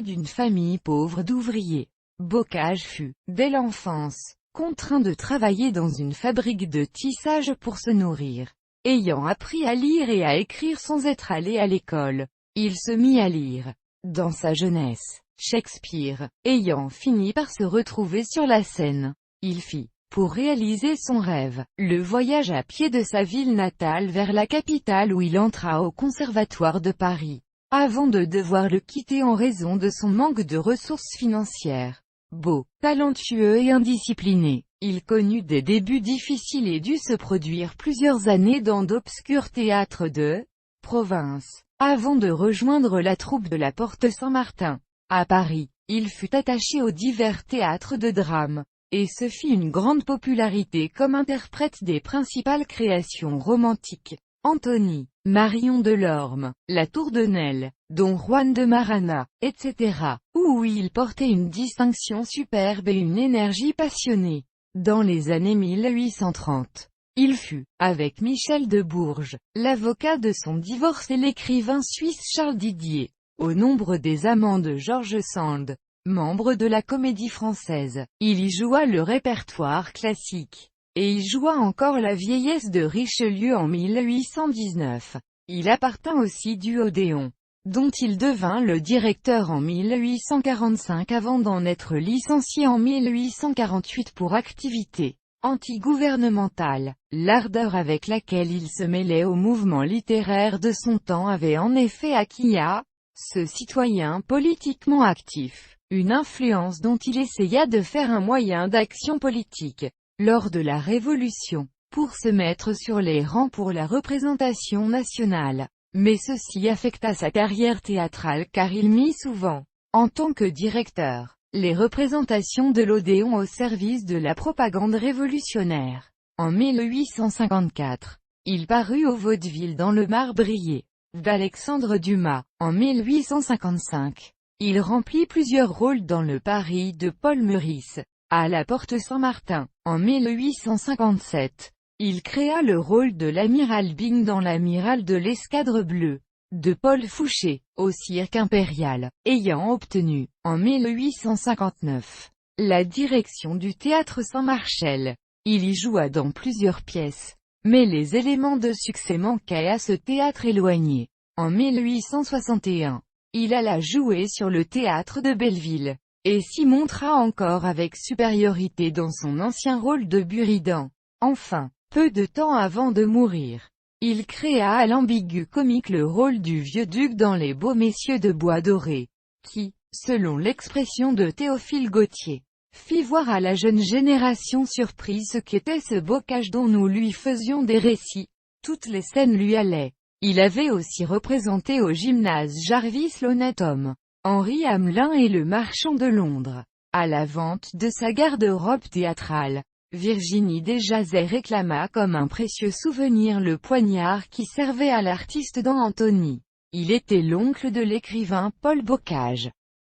d'une famille pauvre d'ouvriers. Bocage fut, dès l'enfance, contraint de travailler dans une fabrique de tissage pour se nourrir. Ayant appris à lire et à écrire sans être allé à l'école, il se mit à lire. Dans sa jeunesse, Shakespeare, ayant fini par se retrouver sur la scène, il fit, pour réaliser son rêve, le voyage à pied de sa ville natale vers la capitale où il entra au Conservatoire de Paris, avant de devoir le quitter en raison de son manque de ressources financières. Beau, talentueux et indiscipliné, il connut des débuts difficiles et dut se produire plusieurs années dans d'obscurs théâtres de province, avant de rejoindre la troupe de la Porte Saint-Martin. À Paris, il fut attaché aux divers théâtres de drame, et se fit une grande popularité comme interprète des principales créations romantiques. Antony, Marion Delorme, La Tour de Nesle, Don Juan de Marana, etc., où il portait une distinction superbe et une énergie passionnée. Dans les années 1830, il fut, avec Michel de Bourges, l'avocat de son divorce et l'écrivain suisse Charles Didier, au nombre des amants de George Sand, membre de la Comédie Française. Il y joua le répertoire classique, et y joua encore La Vieillesse de Richelieu en 1819. Il appartint aussi du Odéon, dont il devint le directeur en 1845 avant d'en être licencié en 1848 pour activité antigouvernementale. L'ardeur avec laquelle il se mêlait au mouvement littéraire de son temps avait en effet acquis à ce citoyen politiquement actif une influence dont il essaya de faire un moyen d'action politique. Lors de la Révolution, pour se mettre sur les rangs pour la représentation nationale. Mais ceci affecta sa carrière théâtrale car il mit souvent, en tant que directeur, les représentations de l'Odéon au service de la propagande révolutionnaire. En 1854, il parut au vaudeville dans Le Marbrier, d'Alexandre Dumas. En 1855, il remplit plusieurs rôles dans Le Paris de Paul Meurice, à la Porte Saint-Martin. En 1857, il créa le rôle de l'amiral Byng dans L'Amiral de l'Escadre Bleue, de Paul Fouché, au Cirque Impérial, ayant obtenu, en 1859, la direction du Théâtre Saint-Marcel. Il y joua dans plusieurs pièces, mais les éléments de succès manquaient à ce théâtre éloigné. En 1861, il alla jouer sur le théâtre de Belleville, et s'y montra encore avec supériorité dans son ancien rôle de Buridan. Enfin, peu de temps avant de mourir, il créa à l'ambigu comique le rôle du vieux duc dans Les Beaux Messieurs de Bois Doré, qui, selon l'expression de Théophile Gautier, fit voir à la jeune génération surprise ce qu'était ce Bocage dont nous lui faisions des récits. Toutes les scènes lui allaient. Il avait aussi représenté au gymnase Jarvis l'honnête homme, Henri Hamelin et le marchand de Londres. À la vente de sa garde-robe théâtrale, Virginie Desjazet réclama comme un précieux souvenir le poignard qui servait à l'artiste dans Antony. Il était l'oncle de l'écrivain Paul Bocage.